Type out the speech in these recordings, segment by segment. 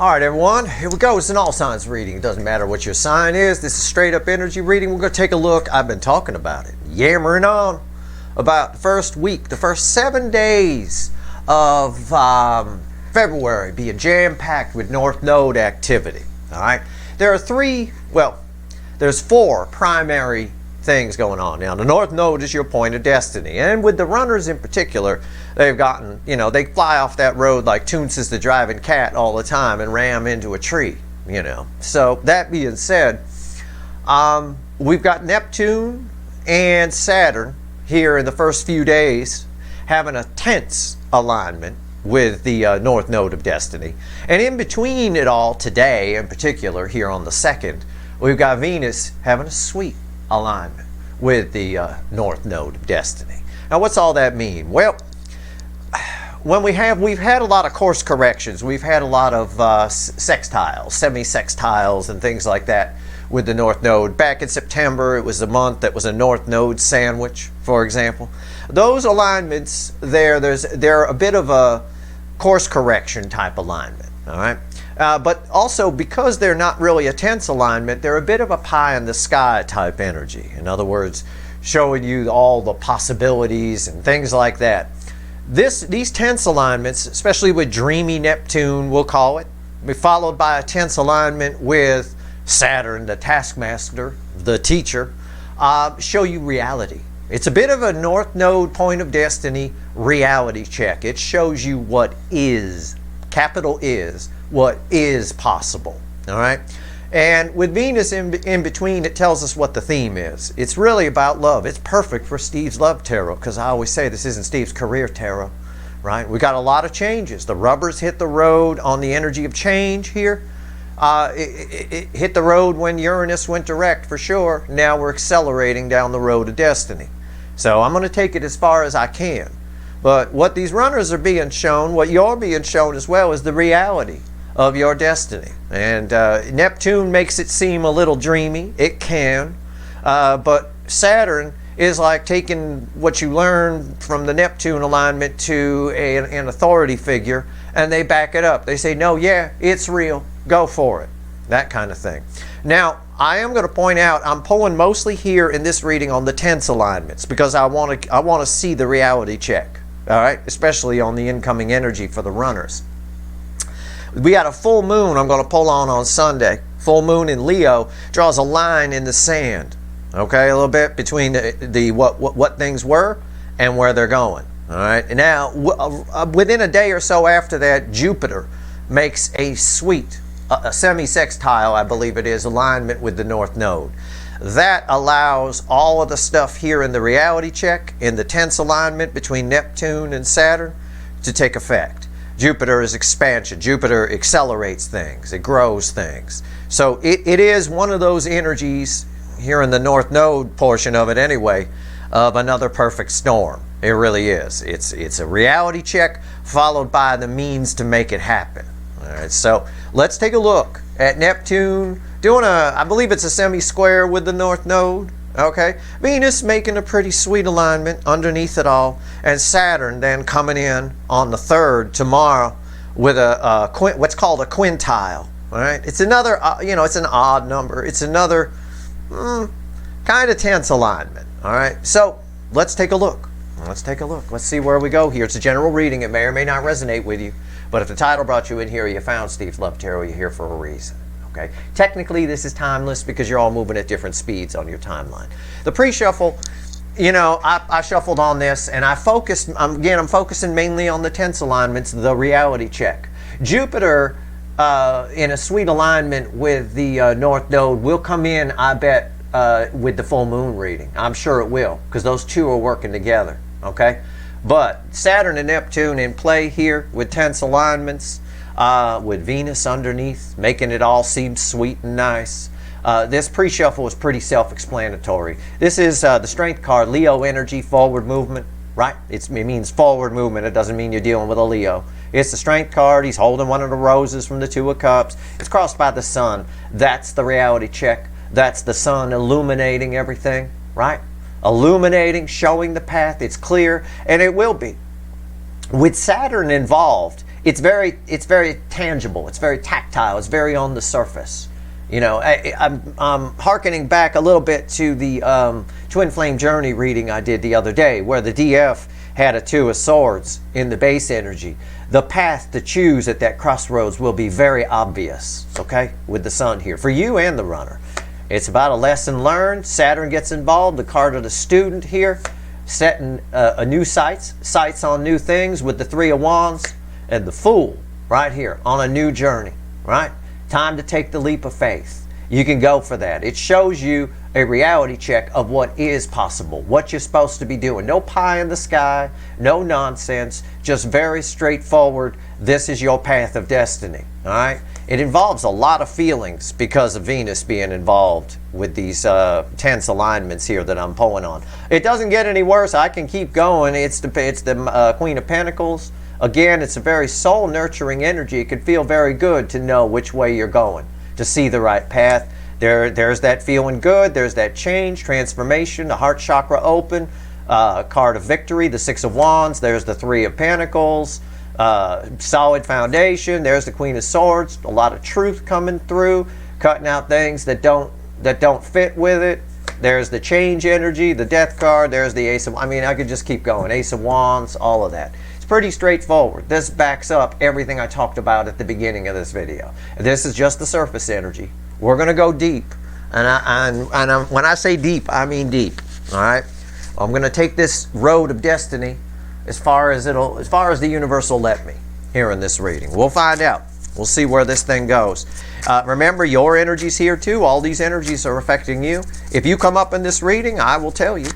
All right, everyone, here we go. It's an all signs reading. It doesn't matter what your sign is. This is straight up energy reading. We're going to take a look. I've been talking about it, yammering on about the first week, the first 7 days of February being jam-packed with North Node activity. All right, there's four primary things going on. Now, the North Node is your point of destiny, and with the runners in particular, they've gotten, they fly off that road like Toonces the driving cat all the time and ram into a tree, So that being said, we've got Neptune and Saturn here in the first few days having a tense alignment with the North Node of destiny. And in between it all today, in particular here on the 2nd, we've got Venus having a sweet alignment with the North Node of destiny. Now, what's all that mean? Well, we've had a lot of course corrections. We've had a lot of sextiles, semi-sextiles, and things like that with the North Node. Back in September, it was a month that was a North Node sandwich, for example. Those alignments, they're a bit of a course correction type alignment, all right? But also, because they're not really a tense alignment, they're a bit of a pie in the sky type energy. In other words, showing you all the possibilities and things like that. These tense alignments, especially with dreamy Neptune, we'll call it, be followed by a tense alignment with Saturn, the taskmaster, the teacher, show you reality. It's a bit of a North Node point of destiny reality check. It shows you what is, capital is, what is possible, all right? And with Venus in between, it tells us what the theme is. It's really about love. It's perfect for Steve's love tarot, because I always say this isn't Steve's career tarot, right? We got a lot of changes. The rubbers hit the road on the energy of change here. It hit the road when Uranus went direct, for sure. Now we're accelerating down the road of destiny. So I'm going to take it as far as I can. But what these runners are being shown, what you're being shown as well, is the reality of your destiny. And Neptune makes it seem a little dreamy. It can. But Saturn is like taking what you learn from the Neptune alignment to an authority figure, and they back it up. They say, no, yeah, it's real. Go for it. That kind of thing. Now, I am going to point out, I'm pulling mostly here in this reading on the tense alignments, because I want to see the reality check. All right, especially on the incoming energy for the runners. We got a full moon I'm going to pull on Sunday. Full moon in Leo draws a line in the sand. Okay, a little bit between what things were and where they're going. All right, and now within a day or so after that, Jupiter makes a sweet, a semi-sextile, I believe it is, alignment with the North Node. That allows all of the stuff here in the reality check, in the tense alignment between Neptune and Saturn, to take effect. Jupiter is expansion. Jupiter accelerates things. It grows things. So it is one of those energies here in the North Node portion of it anyway, of another perfect storm. It really is. It's a reality check followed by the means to make it happen. All right, so let's take a look at Neptune doing I believe it's a semi-square with the North Node. Okay, Venus making a pretty sweet alignment underneath it all, and Saturn then coming in on the 3rd tomorrow with what's called a quintile. All right, it's another it's an odd number. It's another kind of tense alignment. All right, so let's take a look. Let's take a look. Let's see where we go here. It's a general reading. It may or may not resonate with you, but if the title brought you in here, you found Steve's Love Tarot, you're here for a reason. Okay. Technically, this is timeless because you're all moving at different speeds on your timeline. The pre-shuffle, I shuffled on this, and I focused, I'm focusing mainly on the tense alignments, the reality check. Jupiter, in a sweet alignment with the North Node, will come in, I bet, with the full moon reading. I'm sure it will, because those two are working together. Okay. But Saturn and Neptune in play here with tense alignments, with Venus underneath, making it all seem sweet and nice. This pre-shuffle is pretty self-explanatory. This is the Strength card, Leo energy, forward movement, right? It means forward movement. It doesn't mean you're dealing with a Leo. It's the Strength card. He's holding one of the roses from the Two of Cups. It's crossed by the sun. That's the reality check. That's the sun illuminating everything, right? Illuminating, showing the path. It's clear, and it will be. With Saturn involved, it's very tangible. It's very tactile. It's very on the surface. You know, I'm hearkening back a little bit to the Twin Flame Journey reading I did the other day, where the DF had a 2 of swords in the base energy. The path to choose at that crossroads will be very obvious, okay, with the sun here, for you and the runner. It's about a lesson learned. Saturn gets involved, the card of the student here, setting a new sights on new things with the 3 of Wands, and the Fool right here on a new journey, right? Time to take the leap of faith. You can go for that. It shows you a reality check of what is possible, what you're supposed to be doing. No pie in the sky, no nonsense, just very straightforward. This is your path of destiny, all right? It involves a lot of feelings because of Venus being involved with these tense alignments here that I'm pulling on. It doesn't get any worse. I can keep going. It's the Queen of Pentacles. Again, it's a very soul-nurturing energy. It can feel very good to know which way you're going, to see the right path. There's that feeling good. There's that change, transformation, the heart chakra open, card of victory, the 6 of Wands. There's the 3 of Pentacles, solid foundation. There's the Queen of Swords. A lot of truth coming through, cutting out things that don't fit with it. There's the change energy, the death card. There's the Ace of, I mean, I could just keep going. Ace of Wands, all of that. Pretty straightforward. This backs up everything I talked about at the beginning of this video. This is just the surface energy. We're going to go deep, and when I say deep, I mean deep. All right, I'm going to take this road of destiny as far as the universe will let me here in this reading. We'll find out. We'll see where this thing goes. Remember, your energy's here too. All these energies are affecting you. If you come up in this reading, I will tell you.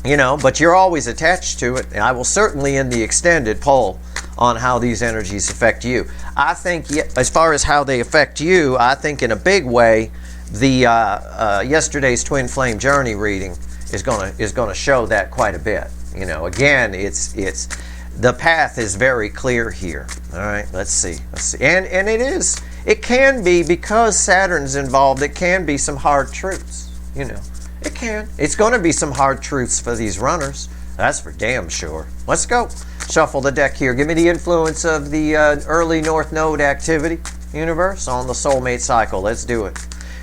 You know, but you're always attached to it. And I will certainly in the extended poll on how these energies affect you. I think, as far as how they affect you, I think in a big way, the yesterday's Twin Flame Journey reading is gonna show that quite a bit. You know, again, it's the path is very clear here. All right, let's see, and it can be, because Saturn's involved. It can be some hard truths. You know. It can. It's going to be some hard truths for these runners. That's for damn sure. Let's go. Shuffle the deck here. Give me the influence of the early North Node activity, universe, on the soulmate cycle. Let's do it.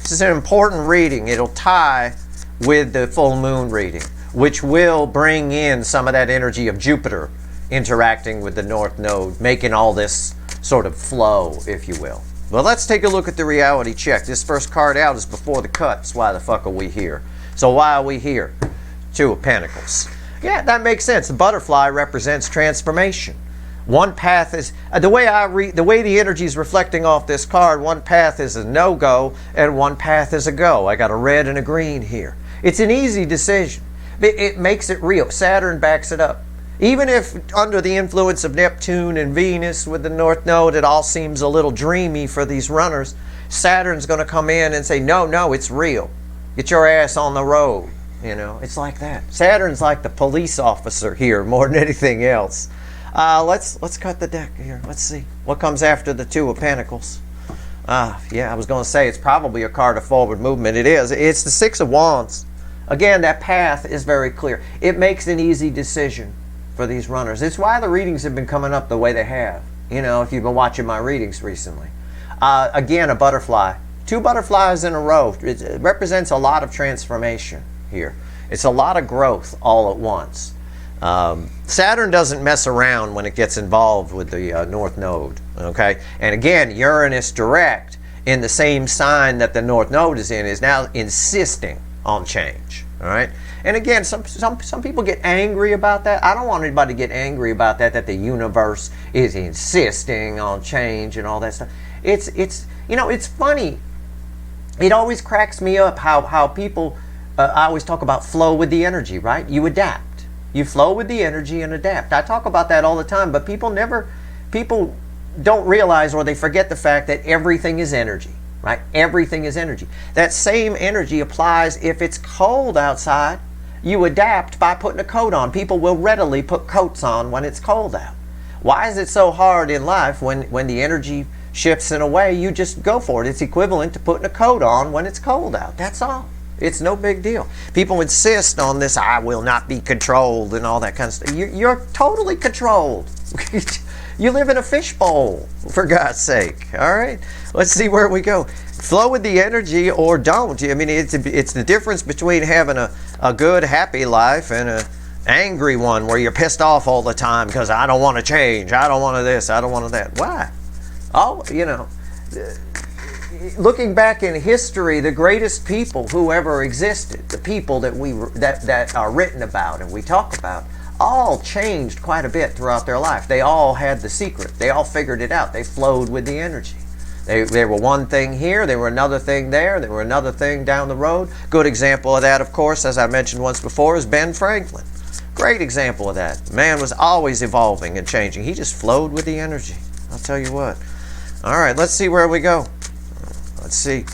This is an important reading. It'll tie with the full moon reading, which will bring in some of that energy of Jupiter interacting with the North Node, making all this sort of flow, if you will. But let's take a look at the reality check. This first card out is before the cut. That's why the fuck are we here? So why are we here? 2 of Pentacles. Yeah, that makes sense. The butterfly represents transformation. One path is, the way the energy is reflecting off this card, one path is a no-go and one path is a go. I got a red and a green here. It's an easy decision. It makes it real. Saturn backs it up. Even if under the influence of Neptune and Venus with the North Node, it all seems a little dreamy for these runners, Saturn's going to come in and say, no, it's real. Get your ass on the road. You know, it's like that. Saturn's like the police officer here more than anything else. Let's cut the deck here. Let's see what comes after the 2 of Pentacles. Yeah, I was going to say it's probably a card of forward movement. It is. It's the 6 of Wands. Again, that path is very clear. It makes an easy decision for these runners. It's why the readings have been coming up the way they have. You know, if you've been watching my readings recently. Again, a butterfly. 2 butterflies in a row. It represents a lot of transformation here. It's a lot of growth all at once. Saturn doesn't mess around when it gets involved with the North Node. Okay, and again, Uranus direct in the same sign that the North Node is in is now insisting on change. All right, and again, some people get angry about that. I don't want anybody to get angry about that. That the universe is insisting on change and all that stuff. It's you know, it's funny. It always cracks me up how people, I always talk about flow with the energy, right? You adapt. You flow with the energy and adapt. I talk about that all the time, but people don't realize, or they forget the fact that everything is energy, right? Everything is energy. That same energy applies if it's cold outside. You adapt by putting a coat on. People will readily put coats on when it's cold out. Why is it so hard in life when the energy shifts in a way? You just go for it. It's equivalent to putting a coat on when it's cold out. That's all. It's no big deal. People insist on this, I will not be controlled and all that kind of stuff. You're totally controlled. You live in a fishbowl, for God's sake. All right, let's see where we go. Flow with the energy or don't. I mean, it's the difference between having a good, happy life and a angry one where you're pissed off all the time because I don't want to change, I don't want to this, I don't want to that. Why? Oh, you know, looking back in history, the greatest people who ever existed, the people that that are written about and we talk about, all changed quite a bit throughout their life. They all had the secret. They all figured it out. They flowed with the energy. They were one thing here, they were another thing there, they were another thing down the road. Good example of that, of course, as I mentioned once before, is Ben Franklin. Great example of that. Man was always evolving and changing. He just flowed with the energy. I'll tell you what. All right, let's see where we go. Let's see.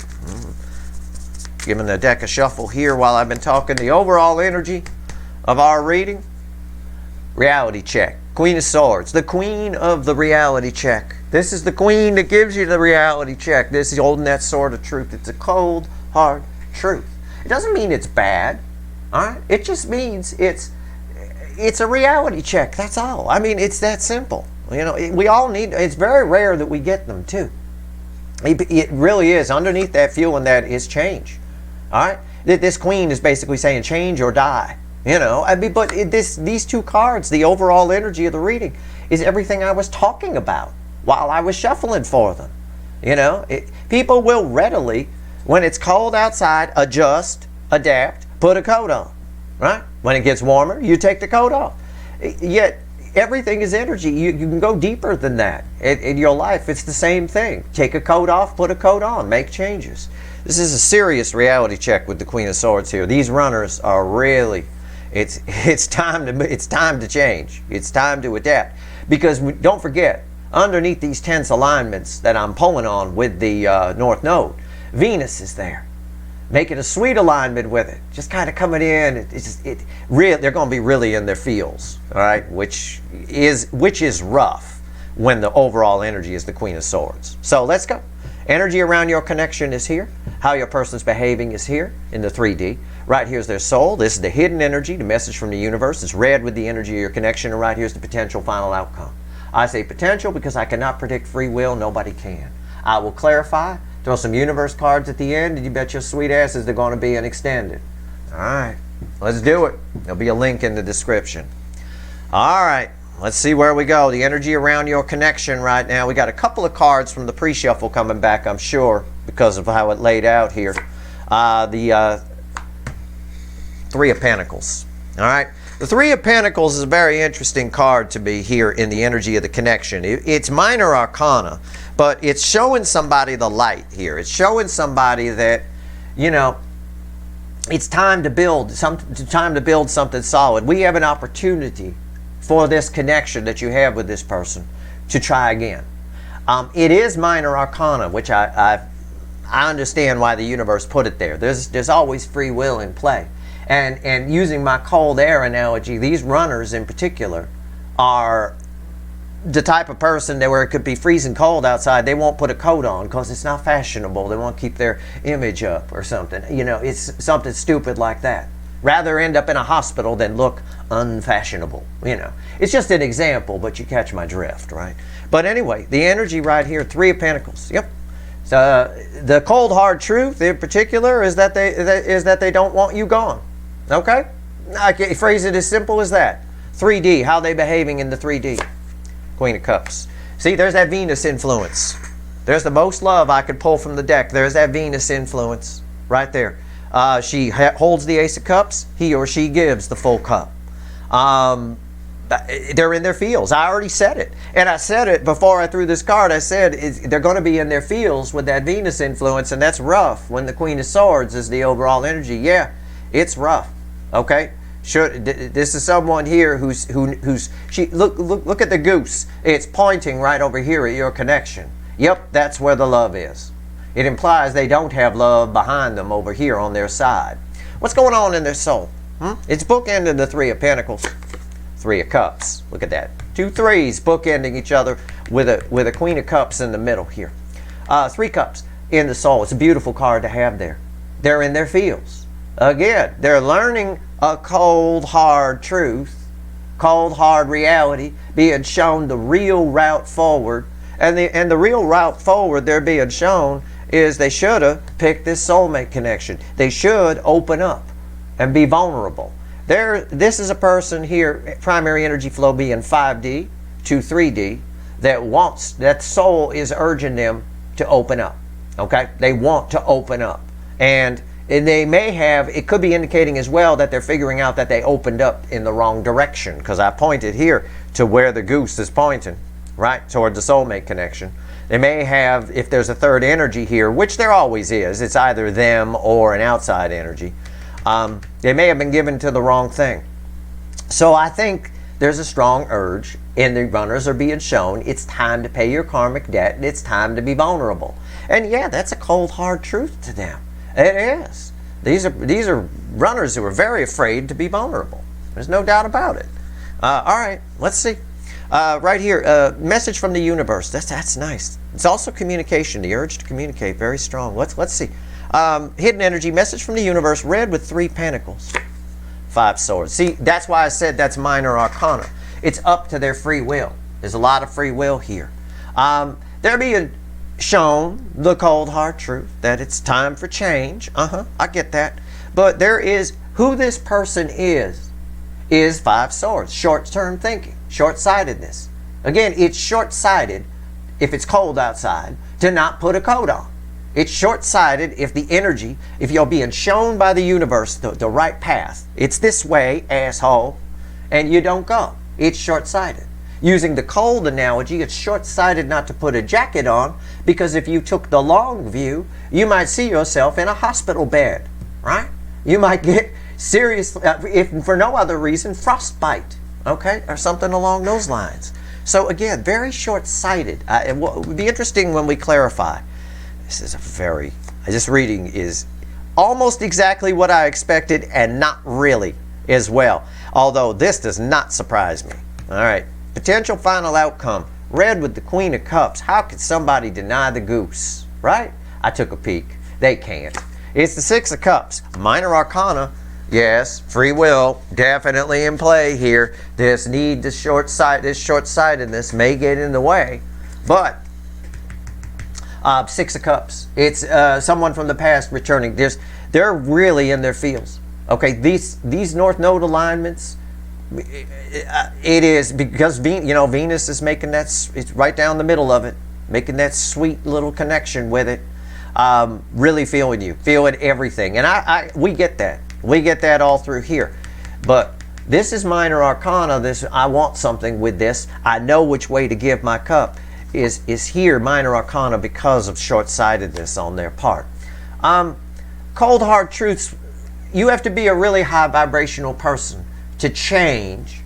Giving the deck a shuffle here while I've been talking. The overall energy of our reading. Reality check. Queen of Swords. The queen of the reality check. This is the queen that gives you the reality check. This is holding that sword of truth. It's a cold, hard truth. It doesn't mean it's bad. All right? It just means it's a reality check. That's all. I mean, it's that simple. You know, we all need. It's very rare that we get them too. It really is. Underneath that feeling, that is change. All right. This queen is basically saying change or die. You know. I mean, but these two cards, the overall energy of the reading, is everything I was talking about while I was shuffling for them. You know, people will readily, when it's cold outside, adjust, adapt, put a coat on. Right? When it gets warmer, you take the coat off. Yet, everything is energy. You can go deeper than that. In your life, it's the same thing. Take a coat off, put a coat on, make changes. This is a serious reality check with the Queen of Swords here. These runners are really, it's time to change. It's time to adapt. Because don't forget, underneath these tense alignments that I'm pulling on with the North Node, Venus is there. Making a sweet alignment with it, just kind of coming in. They're going to be really in their feels, all right, which is rough when the overall energy is the Queen of Swords. So let's go. Energy around your connection is here. How your person's behaving is here in the 3D. Right here's their soul. This is the hidden energy, the message from the universe. It's red with the energy of your connection, and right here's the potential final outcome. I say potential because I cannot predict free will. Nobody can. I will clarify. Throw some universe cards at the end, and you bet your sweet asses they're going to be extended. All right, let's do it. There'll be a link in the description. All right, let's see where we go. The energy around your connection right now. We got a couple of cards from the pre-shuffle coming back, I'm sure, because of how it laid out here. The Three of Pentacles. All right, the Three of Pentacles is a very interesting card to be here in the energy of the connection. It's minor arcana. But it's showing somebody the light here. It's showing somebody that, you know, it's time to build something solid. We have an opportunity for this connection that you have with this person to try again. It is minor arcana, which I understand why the universe put it there. There's always free will in play. And using my cold air analogy, these runners in particular are the type of person that where it could be freezing cold outside, they won't put a coat on because it's not fashionable. They won't keep their image up or something. You know, it's something stupid like that. Rather end up in a hospital than look unfashionable. You know, it's just an example, but you catch my drift, right? But anyway, the energy right here, Three of Pentacles. Yep. So the cold hard truth in particular is that they don't want you gone. Okay, I can phrase it as simple as that. 3D. How are they behaving in the 3D? Queen of Cups. See, there's that Venus influence. There's the most love I could pull from the deck. There's that Venus influence right there. She holds the Ace of Cups. He or she gives the full cup. They're in their feels. I already said it. And I said it before I threw this card. I said they're going to be in their feels with that Venus influence, and that's rough when the Queen of Swords is the overall energy. Yeah, it's rough. Okay? This is someone here who's look at the goose. It's pointing right over here at your connection. Yep, that's where the love is. It implies they don't have love behind them over here on their side. What's going on in their soul? It's bookending the Three of Pentacles, Three of Cups. Look at that. 2 threes bookending each other with a Queen of Cups in the middle here. 3 cups in the soul. It's a beautiful card to have there. They're in their feels. Again, they're learning a cold, hard truth cold hard reality, being shown the real route forward. And the real route forward they're being shown is they should have picked this soulmate connection. They should open up and be vulnerable. This is a person here, primary energy flow being 5D to 3D, that soul is urging them to open up. Okay? They want to open up. And they may have, it could be indicating as well that they're figuring out that they opened up in the wrong direction, because I pointed here to where the goose is pointing, right? Toward the soulmate connection. They may have, if there's a third energy here, which there always is, it's either them or an outside energy. They may have been given to the wrong thing. So I think there's a strong urge, and the runners are being shown it's time to pay your karmic debt, and it's time to be vulnerable. And yeah, that's a cold, hard truth to them. It is. These are runners who are very afraid to be vulnerable. There's no doubt about it. All right, let's see. Right here, message from the universe. That's nice. It's also communication. The urge to communicate, very strong. Let's see. Hidden energy, message from the universe, red with 3 pentacles, 5 swords. See, that's why I said that's minor arcana. It's up to their free will. There's a lot of free will here. They're being shown the cold hard truth that it's time for change. I get that. But there is, who this person is 5 swords. Short-term thinking, short-sightedness. Again, it's short-sighted if it's cold outside to not put a coat on. It's short-sighted if the energy, if you're being shown by the universe the right path, it's this way, asshole, and you don't go. It's short-sighted. Using the cold analogy, it's short-sighted not to put a jacket on, because if you took the long view, you might see yourself in a hospital bed, right? You might get serious, if for no other reason, frostbite, okay, or something along those lines. So again, very short-sighted. It would be interesting when we clarify. This is this reading is almost exactly what I expected, and not really as well. Although this does not surprise me. All right. Potential final outcome. Red with the Queen of Cups. How could somebody deny the goose? Right? I took a peek. They can't. It's the 6 of Cups. Minor arcana. Yes, free will definitely in play here. This short-sightedness may get in the way. But 6 of Cups. It's someone from the past returning. They're really in their feels. Okay, these North Node alignments, it is because Venus is making that, it's right down the middle of it, making that sweet little connection with it. Really feeling you, feeling everything, and we get that. We get that all through here. But this is minor arcana. This, I want something with this. I know which way to give my cup. Is here minor arcana because of short-sightedness on their part. Cold hard truths. You have to be a really high vibrational person to change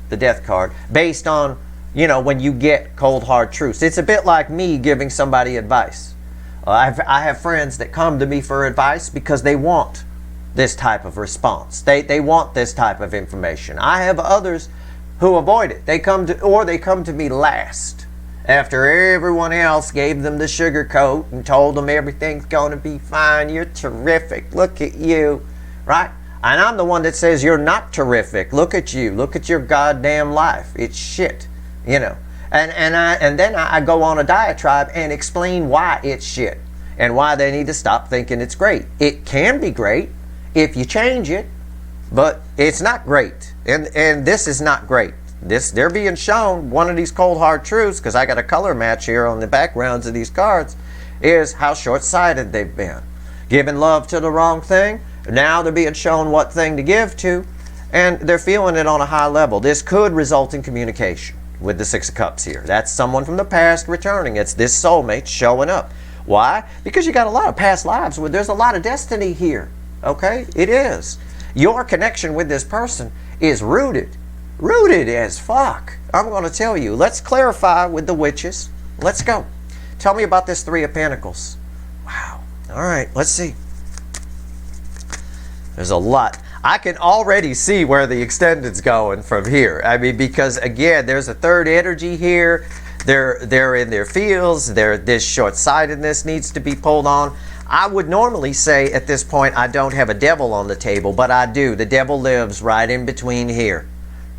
the death card based on, when you get cold hard truths. It's a bit like me giving somebody advice. I have friends that come to me for advice because they want this type of response. They want this type of information. I have others who avoid it. They come to me last, after everyone else gave them the sugar coat and told them everything's going to be fine. You're terrific. Look at you. Right? And I'm the one that says you're not terrific. Look at you. Look at your goddamn life. It's shit. And then I go on a diatribe and explain why it's shit and why they need to stop thinking it's great. It can be great if you change it, but it's not great. And this is not great. They're being shown one of these cold hard truths, because I got a color match here on the backgrounds of these cards, is how short-sighted they've been. Giving love to the wrong thing. Now they're being shown what thing to give to, and they're feeling it on a high level. This could result in communication with the 6 of Cups here. That's someone from the past returning. It's this soulmate showing up. Why? Because you got a lot of past lives where there's a lot of destiny here. Okay? It is. Your connection with this person is rooted as fuck. I'm going to tell you. Let's clarify with the witches. Let's go. Tell me about this 3 of Pentacles. Wow. All right. Let's see. There's a lot. I can already see where the extended's going from here. I mean, because again, there's a third energy here. They're in their feels. This short-sightedness needs to be pulled on. I would normally say at this point I don't have a devil on the table, but I do. The devil lives right in between here.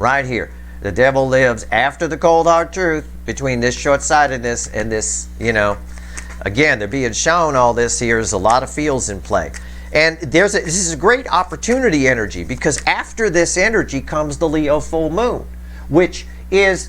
right here. The devil lives after the cold hard truth, between this short-sightedness and this, again, they're being shown all this here. There's a lot of fields in play. And this is a great opportunity energy, because after this energy comes the Leo full moon, which is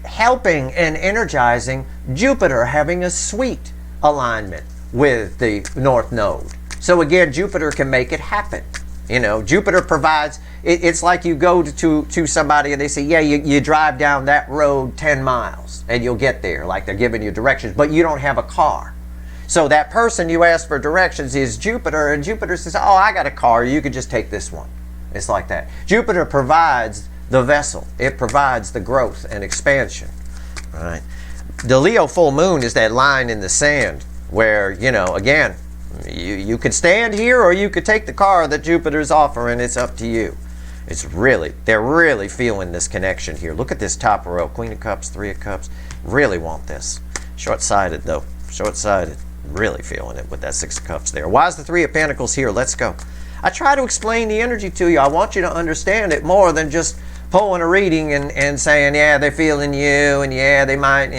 helping and energizing Jupiter having a sweet alignment with the North Node. So again, Jupiter can make it happen. Jupiter provides, it's like you go to somebody and they say, yeah, you drive down that road 10 miles and you'll get there, like they're giving you directions, but you don't have a car. So that person you ask for directions is Jupiter, and Jupiter says, oh, I got a car, you could just take this one. It's like that. Jupiter provides the vessel. It provides the growth and expansion. All right. The Leo full moon is that line in the sand where, again, you could stand here or you could take the car that Jupiter's offering. It's up to you. They're really feeling this connection here. Look at this top row. Queen of Cups, Three of Cups. Really want this. Short-sighted though. Short-sighted. Really feeling it with that Six of Cups there. Why is the Three of Pentacles here? Let's go. I try to explain the energy to you. I want you to understand it more than just pulling a reading and saying, yeah, they're feeling you, and yeah, they might,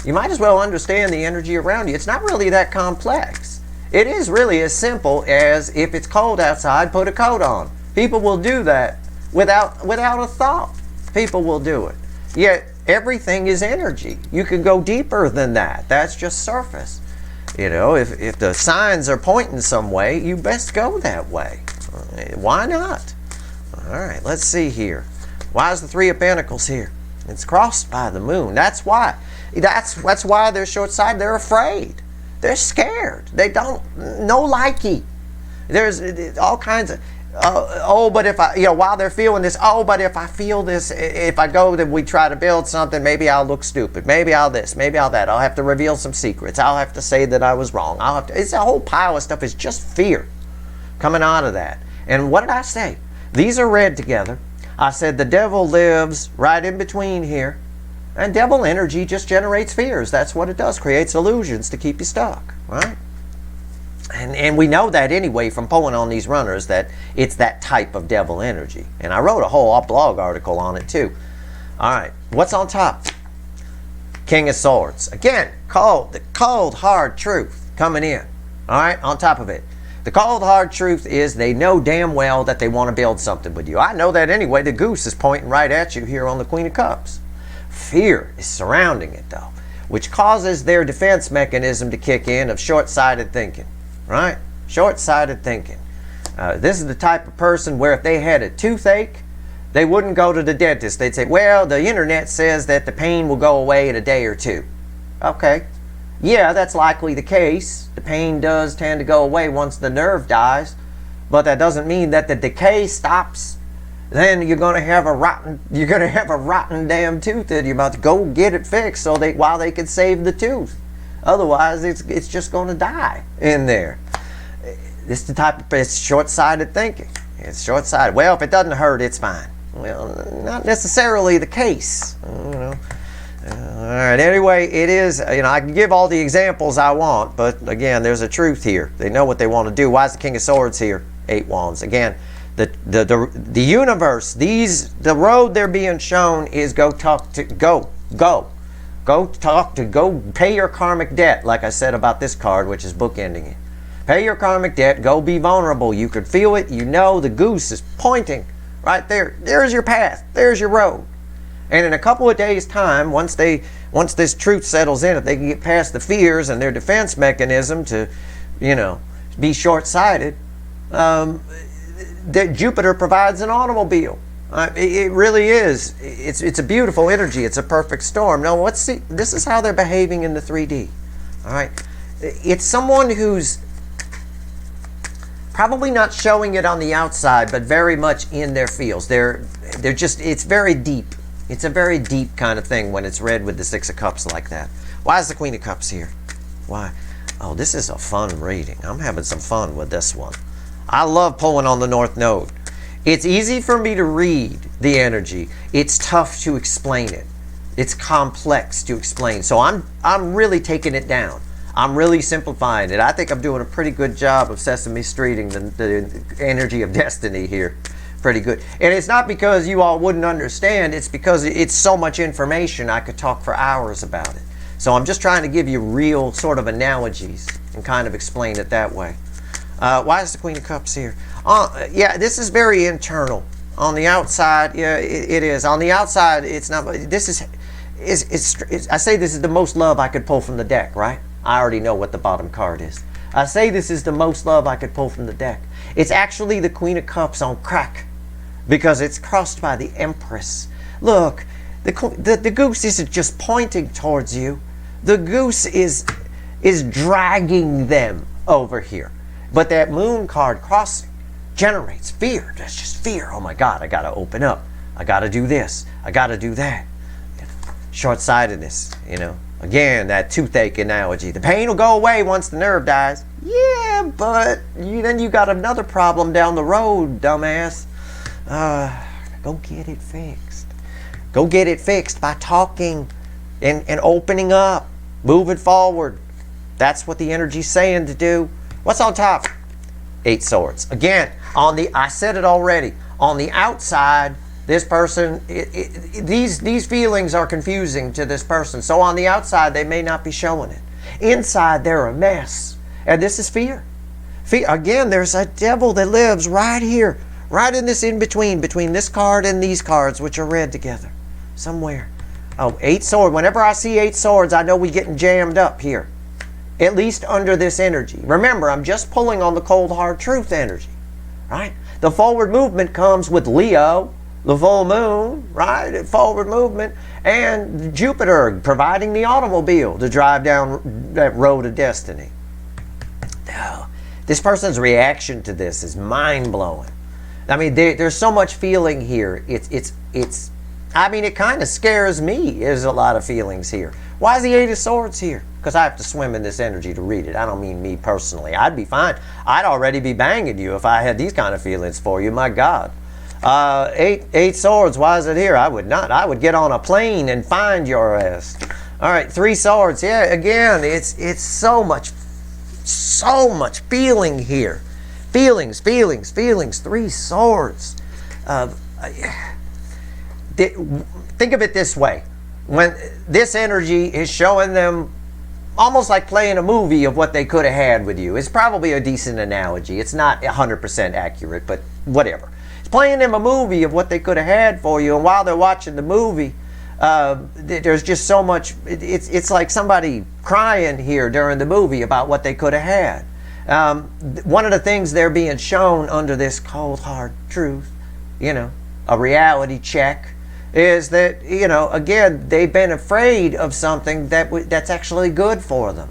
You might as well understand the energy around you. It's not really that complex. It is really as simple as, if it's cold outside, put a coat on. People will do that without a thought. People will do it. Yet everything is energy. You can go deeper than that. That's just surface. If the signs are pointing some way, you best go that way. Why not? All right, let's see here. Why is the Three of Pentacles here? It's crossed by the moon. That's why. That's why they're short-sighted. They're afraid. They're scared. They don't no likey. There's all kinds of but if I, while they're feeling this, but if I feel this, if I go that we try to build something, maybe I'll look stupid. Maybe I'll this, maybe I'll that. I'll have to reveal some secrets. I'll have to say that I was wrong. It's a whole pile of stuff. It's just fear coming out of that. And what did I say? These are read together. I said the devil lives right in between here. And devil energy just generates fears. That's what it does. Creates illusions to keep you stuck, right? And we know that anyway from pulling on these runners, that it's that type of devil energy. And I wrote a whole blog article on it too. All right, what's on top? King of Swords. Again, the cold, hard truth coming in. All right, on top of it. The cold, hard truth is they know damn well that they want to build something with you. I know that anyway. The goose is pointing right at you here on the Queen of Cups. Fear is surrounding it though, which causes their defense mechanism to kick in of short-sighted thinking. Right? Short-sighted thinking. This is the type of person where if they had a toothache, they wouldn't go to the dentist. They'd say, well, the internet says that the pain will go away in a day or two. Okay. Yeah, that's likely the case. The pain does tend to go away once the nerve dies, but that doesn't mean that the decay stops. Then you're going to have a rotten damn tooth that you're about to go get it fixed while they can save the tooth. Otherwise, it's just going to die in there. This is the type of, it's short-sighted thinking. It's short-sighted. Well, if it doesn't hurt, it's fine. Well, not necessarily the case. All right. Anyway, it is. I can give all the examples I want, but again, there's a truth here. They know what they want to do. Why is the King of Swords here? 8 Wands. Again, the universe. The road they're being shown is go pay your karmic debt, like I said about this card, which is bookending it. Pay your karmic debt, go be vulnerable. You could feel it, the goose is pointing right there. There's your path, there's your road. And in a couple of days' time, once this truth settles in, if they can get past the fears and their defense mechanism to, be short-sighted, that Jupiter provides an automobile. It really is. It's a beautiful energy. It's a perfect storm. Now, this is how they're behaving in the 3D. All right, it's someone who's probably not showing it on the outside, but very much in their feels. They're just. It's very deep. It's a very deep kind of thing when it's read with the Six of Cups like that. Why is the Queen of Cups here? Why? Oh, this is a fun reading. I'm having some fun with this one. I love pulling on the North Node. It's easy for me to read the energy. It's tough to explain it. It's complex to explain. So I'm really taking it down. I'm really simplifying it. I think I'm doing a pretty good job of Sesame Streeting the energy of destiny here. pretty good. And it's not because you all wouldn't understand. It's because it's so much information. I could talk for hours about it. So I'm just trying to give you real sort of analogies and kind of explain it that way. Why is the Queen of Cups here? Yeah, this is very internal. On the outside, yeah, it is. On the outside, it's not. This is I say this is the most love I could pull from the deck, right? I already know what the bottom card is. I say this is the most love I could pull from the deck. It's actually the Queen of Cups on crack because it's crossed by the Empress. Look, the goose isn't just pointing towards you. The goose is dragging them over here. But that moon card crossing generates fear. That's just fear. Oh my God, I got to open up. I got to do this. I got to do that. Short-sightedness, you know. Again, that toothache analogy. The pain will go away once the nerve dies. Yeah, but then you got another problem down the road, dumbass. Go get it fixed. Go get it fixed by talking and opening up, moving forward. That's what the energy's saying to do. What's on top? 8 swords. Again, I said it already. On the outside, this person, these feelings are confusing to this person. So on the outside, they may not be showing it. Inside, they're a mess. And this is fear. Again, there's a devil that lives right here, right in this in-between, between this card and these cards, which are read together somewhere. Oh, 8 swords. Whenever I see 8 swords, I know we're getting jammed up here, at least under this energy. Remember, I'm just pulling on the cold, hard truth energy, right? The forward movement comes with Leo, the full moon, right? Forward movement, and Jupiter providing the automobile to drive down that road of destiny. Oh, this person's reaction to this is mind-blowing. I mean, there's so much feeling here. I mean, it kind of scares me. There's a lot of feelings here. Why is the 8 of Swords here? Because I have to swim in this energy to read it. I don't mean me personally. I'd be fine. I'd already be banging you if I had these kind of feelings for you. My God. 8 swords. Why is it here? I would not. I would get on a plane and find your ass. All right, 3 swords. Yeah, again, it's so much feeling here. Feelings. 3 swords. Think of it this way. When this energy is showing them almost like playing a movie of what they could have had with you. It's probably a decent analogy. It's not 100% accurate, but whatever. It's playing them a movie of what they could have had for you, and while they're watching the movie, there's just so much. It's like somebody crying here during the movie about what they could have had. One of the things they're being shown under this cold, hard truth, you know, a reality check, is that, you know, again, they've been afraid of something that's actually good for them.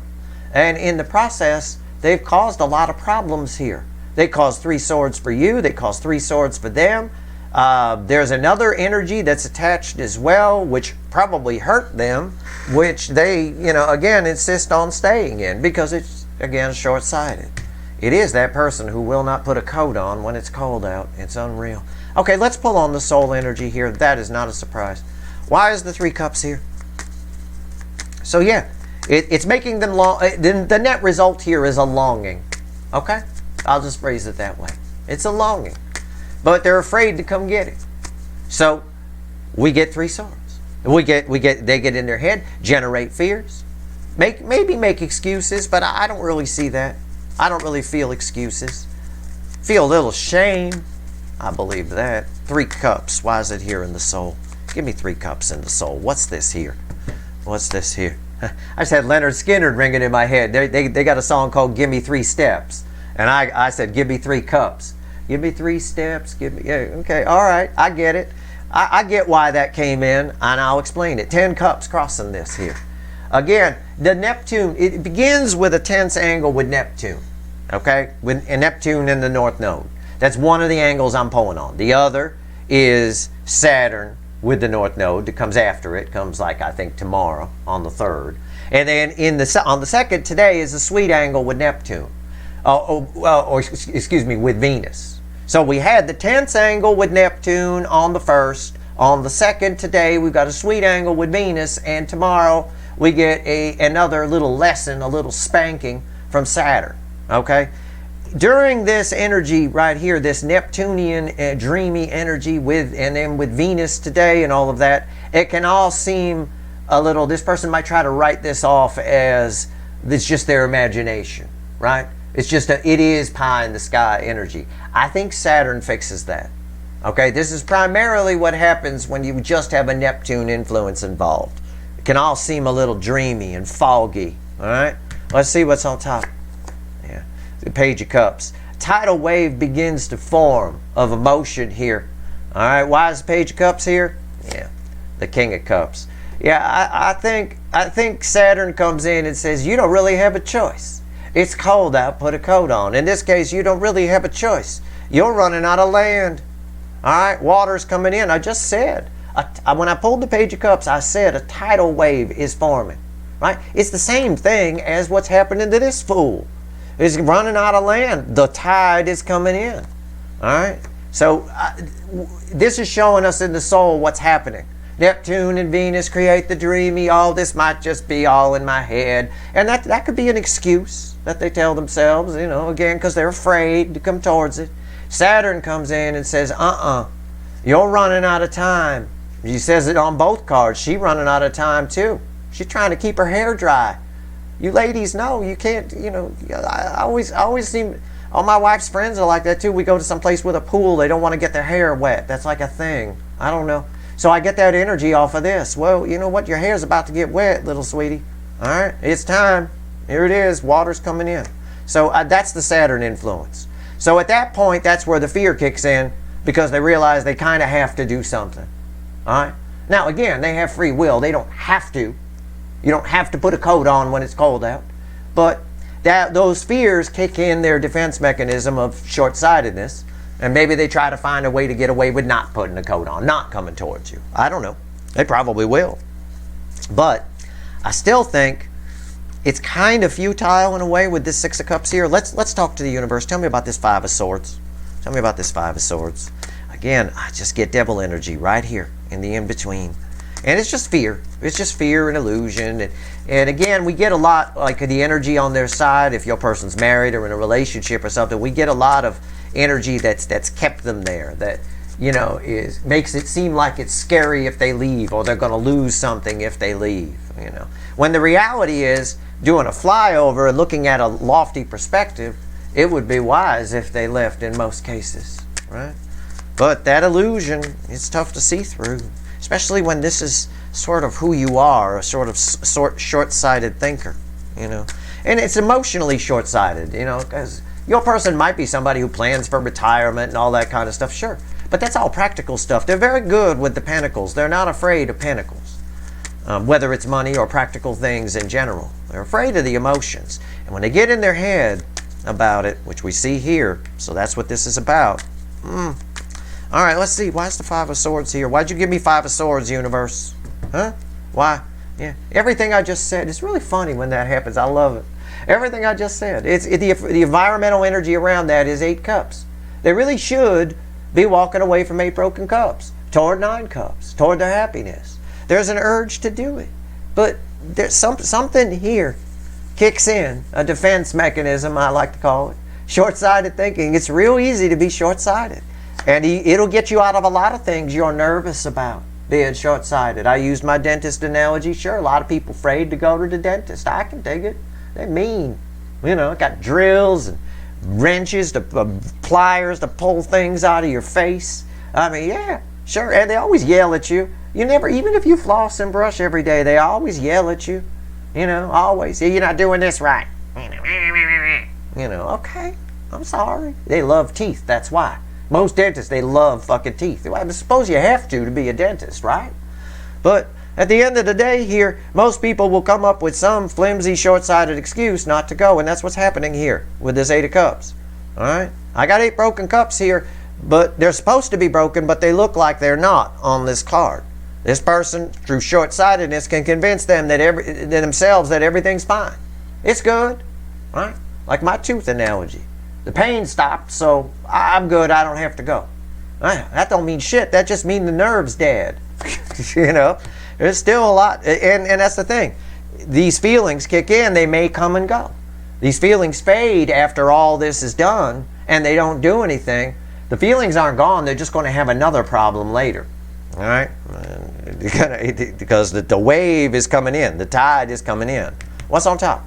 And in the process, they've caused a lot of problems here. They caused 3 swords for you. They caused 3 swords for them. There's another energy that's attached as well, which probably hurt them, which they, you know, again, insist on staying in because it's, again, short-sighted. It is that person who will not put a coat on when it's cold out. It's unreal. Okay, let's pull on the soul energy here. That is not a surprise. Why is the 3 cups here? So yeah, it's making them long. The net result here is a longing. Okay, I'll just phrase it that way. It's a longing, but they're afraid to come get it. So we get 3 swords. They get in their head, generate fears, maybe make excuses, but I don't really see that. I don't really feel excuses. Feel a little shame. I believe that. 3 cups. Why is it here in the soul? Give me 3 cups in the soul. What's this here? What's this here? I just had Leonard Skinner ringing in my head. They got a song called "Give Me 3 Steps," and I said, "Give me 3 cups. Give me 3 steps. Give me." Yeah, okay, all right. I get it. I get why that came in, and I'll explain it. 10 cups crossing this here. Again, the Neptune. It begins with a tense angle with Neptune. Okay, with Neptune in the North Node. That's one of the angles I'm pulling on. The other is Saturn with the North Node that comes after it. Comes like, I think, tomorrow on the 3rd. And then on the 2nd, today is a sweet angle with Neptune. Excuse me, with Venus. So we had the tense angle with Neptune on the 1st. On the 2nd, today, we've got a sweet angle with Venus. And tomorrow, we get another little lesson, a little spanking from Saturn. Okay? during this energy right here, this Neptunian dreamy energy and then with Venus today and all of that, it can all seem a little, this person might try to write this off as it's just their imagination, right? It's just it is pie in the sky energy. I think Saturn fixes that. Okay, this is primarily what happens when you just have a Neptune influence involved. It can all seem a little dreamy and foggy. All right, let's see what's on top. Yeah, the Page of Cups. Tidal wave begins to form of emotion here. All right, why is the Page of Cups here? Yeah, the King of Cups. Yeah, I think Saturn comes in and says you don't really have a choice. It's cold out, put a coat on. In this case, you don't really have a choice. You're running out of land. All right, water's coming in. I just said, when I pulled the Page of Cups, I said a tidal wave is forming. Right? It's the same thing as what's happening to this fool. He's running out of land. The tide is coming in. All right? So this is showing us in the soul what's happening. Neptune and Venus create the dreamy. All this might just be all in my head. And that could be an excuse that they tell themselves, you know, again, because they're afraid to come towards it. Saturn comes in and says, you're running out of time. She says it on both cards. She's running out of time too. She's trying to keep her hair dry. You ladies know you can't, you know, I always seem, all my wife's friends are like that too. We go to some place with a pool, they don't want to get their hair wet. That's like a thing. I don't know. So I get that energy off of this. Well, you know what? Your hair's about to get wet, little sweetie. All right? It's time. Here it is. Water's coming in. So that's the Saturn influence. So at that point, that's where the fear kicks in because they realize they kind of have to do something. All right? Now, again, they have free will. They don't have to. You don't have to put a coat on when it's cold out. But those fears kick in their defense mechanism of short-sightedness. And maybe they try to find a way to get away with not putting a coat on, not coming towards you. I don't know. They probably will. But I still think it's kind of futile in a way with this Six of Cups here. Let's talk to the universe. Tell me about this Five of Swords. Tell me about this Five of Swords. Again, I just get devil energy right here in the in-between. And it's just fear. It's just fear and illusion. And again, we get a lot, like the energy on their side. If your person's married or in a relationship or something, we get a lot of energy that's kept them there, that, you know, makes it seem like it's scary if they leave or they're going to lose something if they leave, you know. When the reality is, doing a flyover and looking at a lofty perspective, it would be wise if they left in most cases, right? But that illusion is tough to see through, especially when this is sort of who you are, a sort of short-sighted thinker, you know. And it's emotionally short-sighted, you know, because your person might be somebody who plans for retirement and all that kind of stuff, sure. But that's all practical stuff. They're very good with the pentacles. They're not afraid of pentacles, whether it's money or practical things in general. They're afraid of the emotions. And when they get in their head about it, which we see here, so that's what this is about. All right, let's see. Why is the Five of Swords here? Why'd you give me Five of Swords, universe? Huh? Why? Yeah. Everything I just said. It's really funny when that happens. I love it. Everything I just said. The environmental energy around that is 8 cups. They really should be walking away from 8 broken cups toward 9 cups, toward their happiness. There's an urge to do it. But there's something here kicks in, a defense mechanism, I like to call it. Short-sighted thinking. It's real easy to be short-sighted. And it'll get you out of a lot of things you're nervous about, being short-sighted. I used my dentist analogy. Sure, a lot of people afraid to go to the dentist. I can dig it. They're mean. You know, got drills and wrenches, pliers to pull things out of your face. I mean, yeah, sure. And they always yell at you. You never, even if you floss and brush every day, they always yell at you. You know, always. You're not doing this right. You know, okay, I'm sorry. They love teeth, that's why. Most dentists, they love fucking teeth. I suppose you have to be a dentist, right? But at the end of the day here, most people will come up with some flimsy, short-sighted excuse not to go, and that's what's happening here with this 8 of Cups. All right? I got 8 broken cups here, but they're supposed to be broken, but they look like they're not on this card. This person, through short-sightedness, can convince them themselves that everything's fine. It's good, right? Like my tooth analogy. The pain stopped, so I'm good. I don't have to go. That don't mean shit. That just means the nerve's dead. You know? There's still a lot, and that's the thing. These feelings kick in, they may come and go. These feelings fade after all this is done, and they don't do anything. The feelings aren't gone. They're just going to have another problem later. All right? Because the wave is coming in. The tide is coming in. What's on top?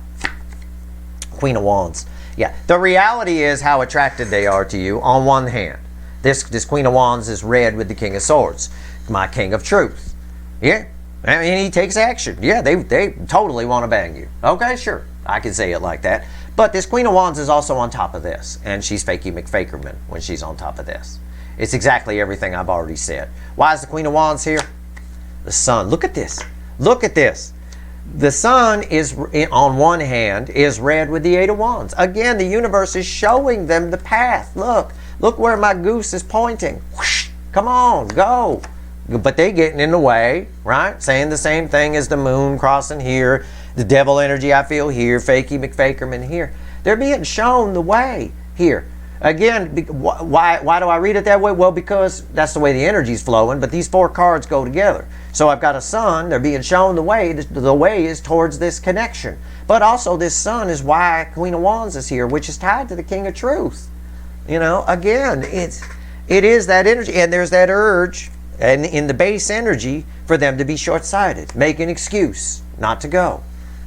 Queen of Wands. Yeah. The reality is how attracted they are to you on one hand. This Queen of Wands is red with the King of Swords. My King of Truth. Yeah. I mean, he takes action. Yeah, they totally want to bang you. Okay, sure. I can say it like that. But this Queen of Wands is also on top of this. And she's fakey McFakerman when she's on top of this. It's exactly everything I've already said. Why is the Queen of Wands here? The Sun. Look at this. Look at this. The Sun is, on one hand, is red with the Eight of Wands. Again, the universe is showing them the path. Look. Look where my goose is pointing. Whoosh, come on, go. But they getting in the way, right? Saying the same thing as the moon crossing here, the devil energy I feel here, fakey McFakerman here. They're being shown the way here. Again, why do I read it that way? Well, because that's the way the energy's flowing, but these four cards go together. So I've got a Sun, they're being shown the way. The way is towards this connection. But also this Sun is why Queen of Wands is here, which is tied to the King of Truth. You know, again, it is that energy, and there's that urge and in the base energy for them to be short-sighted, make an excuse not to go.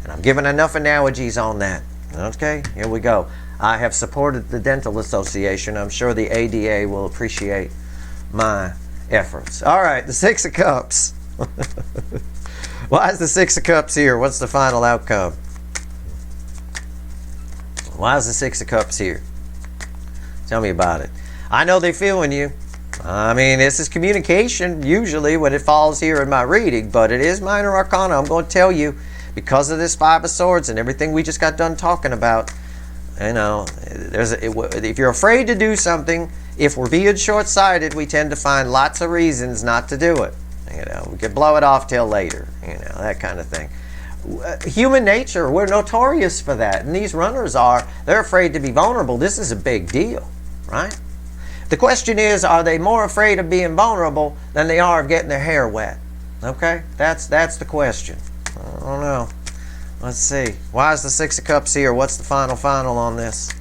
And I'm giving enough analogies on that. Okay, here we go. I have supported the Dental Association. I'm sure the ADA will appreciate my efforts. All right, the Six of Cups. Why is the Six of Cups here? What's the final outcome? Why is the Six of Cups here? Tell me about it. I know they're feeling you. I mean, this is communication usually when it falls here in my reading, but it is minor arcana. I'm going to tell you, because of this Five of Swords and everything we just got done talking about, you know, if you're afraid to do something, if we're being short-sighted, we tend to find lots of reasons not to do it. You know, we could blow it off till later, you know, that kind of thing. Human nature, we're notorious for that. And these runners they're afraid to be vulnerable. This is a big deal, right? The question is, are they more afraid of being vulnerable than they are of getting their hair wet? Okay, that's the question. I don't know. Let's see. Why is the Six of Cups here? What's the final on this?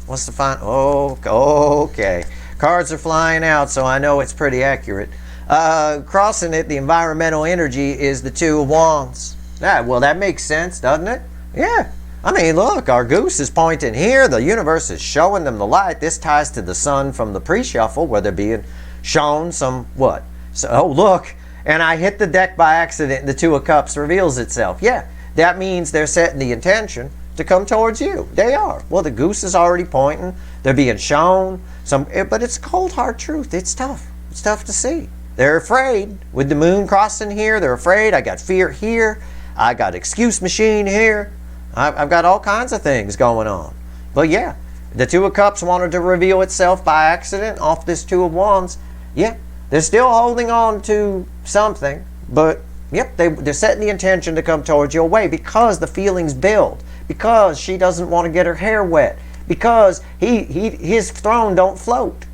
What's the final? Oh, okay. Cards are flying out, so I know it's pretty accurate. Crossing it, the environmental energy is the Two of Wands. Well, that makes sense, doesn't it? Yeah. I mean, look, our goose is pointing here. The universe is showing them the light. This ties to the Sun from the pre-shuffle, where they're being shown some what? So, oh, look. And I hit the deck by accident, and the Two of Cups reveals itself. Yeah, that means they're setting the intention to come towards you. They are. Well, the goose is already pointing. They're being shown but it's cold, hard truth. It's tough. It's tough to see. They're afraid. With the moon crossing here, they're afraid. I got fear here. I got excuse machine here. I've got all kinds of things going on. But yeah, the Two of Cups wanted to reveal itself by accident off this Two of Wands. Yeah, they're still holding on to something, but yep, they're setting the intention to come towards your way because the feelings build, because she doesn't want to get her hair wet, because his throne don't float.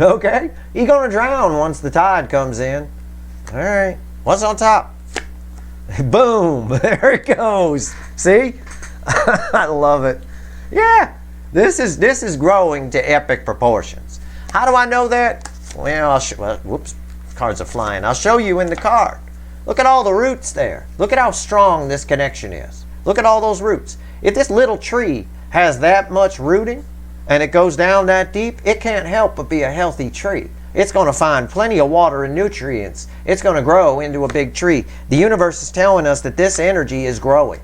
Okay? He's going to drown once the tide comes in. All right. What's on top? Boom. There it goes. See? I love it. Yeah. This is growing to epic proportions. How do I know that? Well, whoops. Cards are flying. I'll show you in the card. Look at all the roots there. Look at how strong this connection is. Look at all those roots. If this little tree has that much rooting and it goes down that deep, it can't help but be a healthy tree. It's going to find plenty of water and nutrients. It's going to grow into a big tree. The universe is telling us that this energy is growing,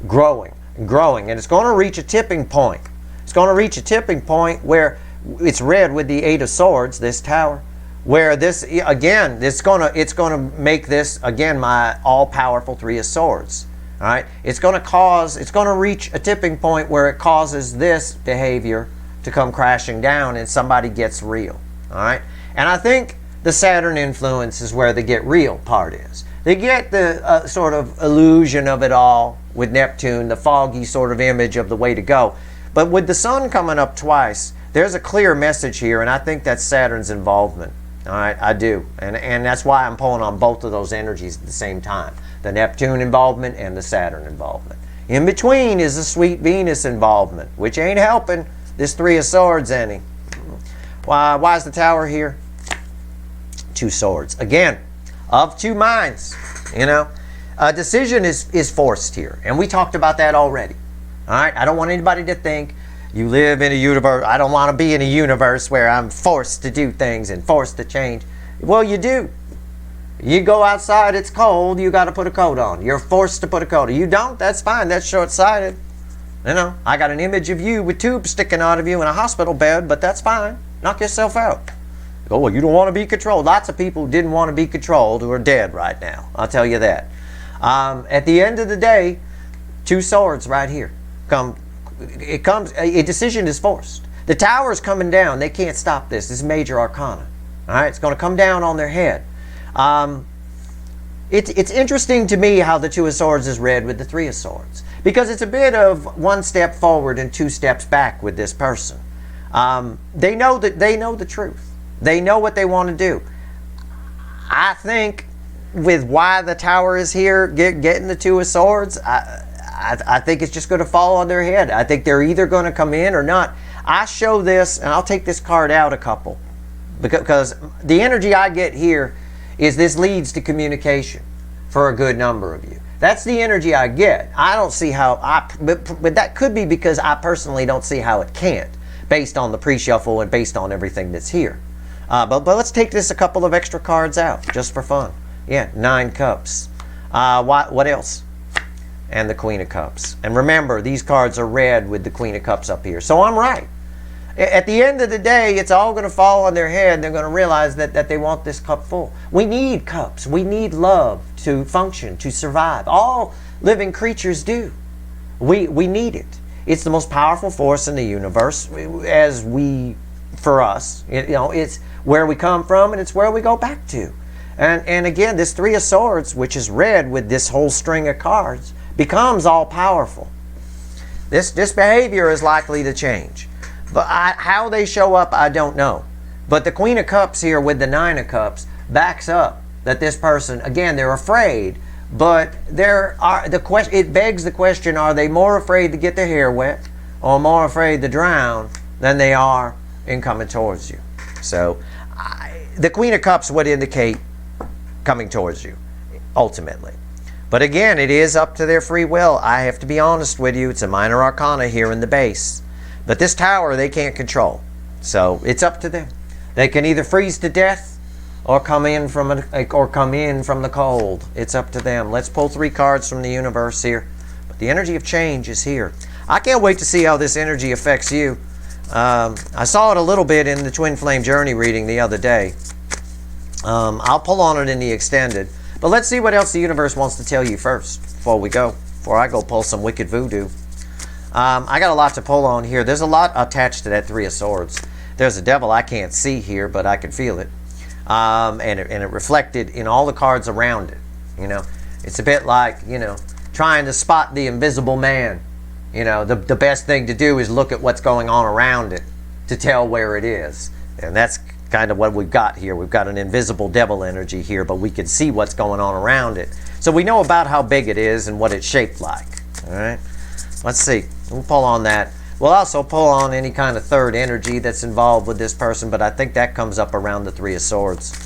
growing, and growing, and it's going to reach a tipping point. It's going to reach a tipping point where it's red with the Eight of Swords, this tower, where this, again, it's going to make this, again, my all-powerful Three of Swords. All right? It's going to reach a tipping point where it causes this behavior to come crashing down and somebody gets real. All right? And I think the Saturn influence is where the get real part is. They get the sort of illusion of it all with Neptune, the foggy sort of image of the way to go. But with the Sun coming up twice, there's a clear message here, and I think that's Saturn's involvement. All right, I do. And that's why I'm pulling on both of those energies at the same time. The Neptune involvement and the Saturn involvement. In between is the sweet Venus involvement, which ain't helping this Three of Swords any. Why is the Tower here? Two Swords. Again, of two minds. You know, a decision is forced here, and we talked about that already. All right, I don't want anybody to think you live in a universe. I don't want to be in a universe where I'm forced to do things and forced to change. Well, you do. You go outside, it's cold, you got to put a coat on. You're forced to put a coat on. You don't, that's fine, that's short-sighted. You know, I got an image of you with tubes sticking out of you in a hospital bed, but that's fine. Knock yourself out. Oh, well, you don't want to be controlled. Lots of people who didn't want to be controlled who are dead right now. I'll tell you that. At the end of the day, two swords right here. A decision is forced. The Tower is coming down. They can't stop this. This is major arcana. All right, it's going to come down on their head. It's interesting to me how the Two of Swords is read with the Three of Swords, because it's a bit of one step forward and two steps back with this person. They know the truth. They know what they want to do. I think with why the Tower is here, getting the Two of Swords, I think it's just going to fall on their head. I think they're either going to come in or not. I show this, and I'll take this card out a couple, because the energy I get here is this leads to communication for a good number of you. That's the energy I get. I don't see how, but that could be because I personally don't see how it can't, based on the pre-shuffle and based on everything that's here. But let's take this a couple of extra cards out, just for fun. Yeah, 9 Cups. What else? And the Queen of Cups. And remember, these cards are red with the Queen of Cups up here. So I'm right. At the end of the day, it's all going to fall on their head. They're going to realize that they want this cup full. We need cups. We need love to function, to survive. All living creatures do. We need it. It's the most powerful force in the universe, for us. You know, it's where we come from and it's where we go back to. And again, this Three of Swords, which is red with this whole string of cards, becomes all powerful. This behavior is likely to change. But how they show up, I don't know. But the Queen of Cups here with the 9 of Cups backs up that this person, again, they're afraid, but it begs the question, are they more afraid to get their hair wet or more afraid to drown than they are in coming towards you? So the Queen of Cups would indicate coming towards you, ultimately. But again, it is up to their free will. I have to be honest with you. It's a minor arcana here in the base. But this Tower, they can't control. So it's up to them. They can either freeze to death or come in from the cold. It's up to them. Let's pull 3 cards from the universe here. But the energy of change is here. I can't wait to see how this energy affects you. I saw it a little bit in the Twin Flame Journey reading the other day. I'll pull on it in the extended. But let's see what else the universe wants to tell you first before I go pull some wicked voodoo. I got a lot to pull on here. There's a lot attached to that Three of Swords. There's a devil I can't see here, but I can feel it. And it reflected in all the cards around it. You know, it's a bit like, you know, trying to spot the invisible man. You know, the best thing to do is look at what's going on around it to tell where it is. And that's kind of what we've got here. We've got an invisible devil energy here, but we can see what's going on around it. So we know about how big it is and what it's shaped like. All right, let's see. We'll pull on that. We'll also pull on any kind of third energy that's involved with this person, but I think that comes up around the Three of Swords.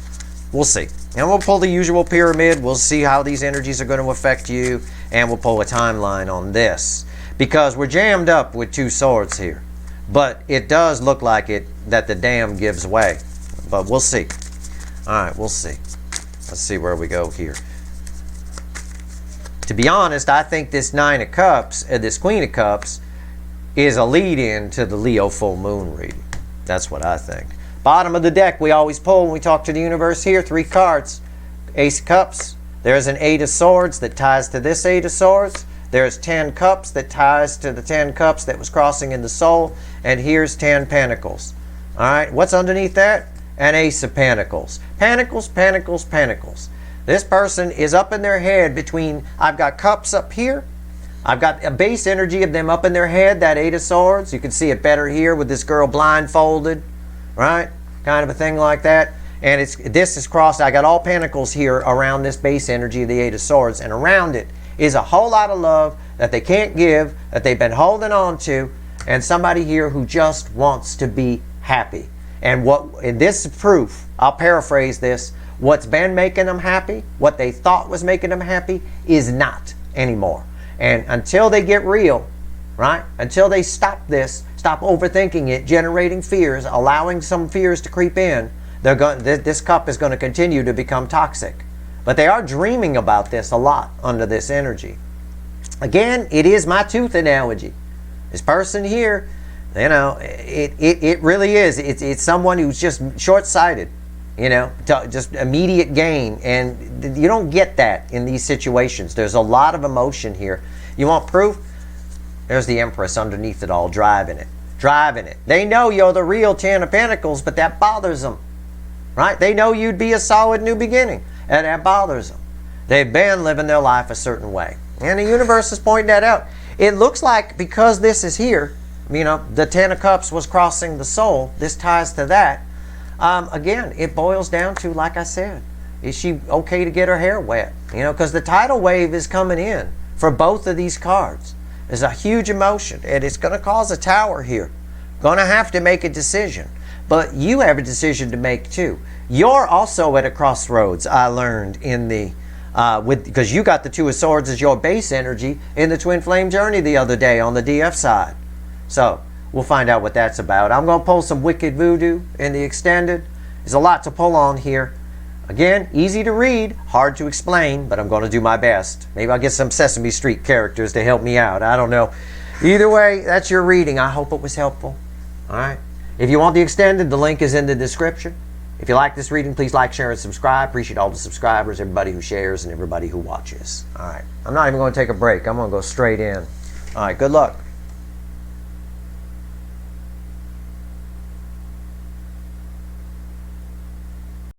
We'll see. And we'll pull the usual pyramid. We'll see how these energies are going to affect you, and we'll pull a timeline on this, because we're jammed up with 2 swords here. But it does look like that the dam gives way. But we'll see. All right, we'll see. Let's see where we go here. To be honest, I think this 9 of Cups, this Queen of Cups, is a lead-in to the Leo full moon reading. That's what I think. Bottom of the deck, we always pull when we talk to the universe here. 3 cards. Ace of Cups. There's an 8 of Swords that ties to this 8 of Swords. There's 10 Cups that ties to the 10 Cups that was crossing in the soul. And here's 10 Pentacles. All right, what's underneath that? An Ace of Pentacles. Pentacles, Pentacles, Pentacles. This person is up in their head between, I've got Cups up here. I've got a base energy of them up in their head, that 8 of Swords. You can see it better here with this girl blindfolded, right? Kind of a thing like that. And this is crossed. I got all Pentacles here around this base energy of the 8 of Swords. And around it is a whole lot of love that they can't give, that they've been holding on to, and somebody here who just wants to be happy. And this is proof, I'll paraphrase this, what's been making them happy, what they thought was making them happy, is not anymore. And until they get real, right? Until they stop this, stop overthinking it, generating fears, allowing some fears to creep in, this cup is going to continue to become toxic. But they are dreaming about this a lot under this energy. Again, it is my tooth analogy. This person here, you know, it really is. It's someone who's just short-sighted, you know, just immediate gain. And you don't get that in these situations. There's a lot of emotion here. You want proof? There's the Empress underneath it all, driving it. Driving it. They know you're the real Ten of Pentacles, but that bothers them, right? They know you'd be a solid new beginning, and that bothers them. They've been living their life a certain way. And the universe is pointing that out. It looks like because this is here, you know, the Ten of Cups was crossing the soul. This ties to that. Again, it boils down to, like I said, is she okay to get her hair wet? You know, because the tidal wave is coming in for both of these cards. There's a huge emotion, and it's going to cause a tower here. Going to have to make a decision. But you have a decision to make too. You're also at a crossroads, I learned in the because you got the Two of Swords as your base energy in the Twin Flame Journey the other day on the DF side. So we'll find out what that's about. I'm going to pull some Wicked Voodoo in the extended. There's a lot to pull on here. Again, easy to read, hard to explain, but I'm going to do my best. Maybe I'll get some Sesame Street characters to help me out. I don't know. Either way, that's your reading. I hope it was helpful. All right. If you want the extended, the link is in the description. If you like this reading, please like, share, and subscribe. Appreciate all the subscribers, everybody who shares, and everybody who watches. All right. I'm not even going to take a break. I'm going to go straight in. All right. Good luck.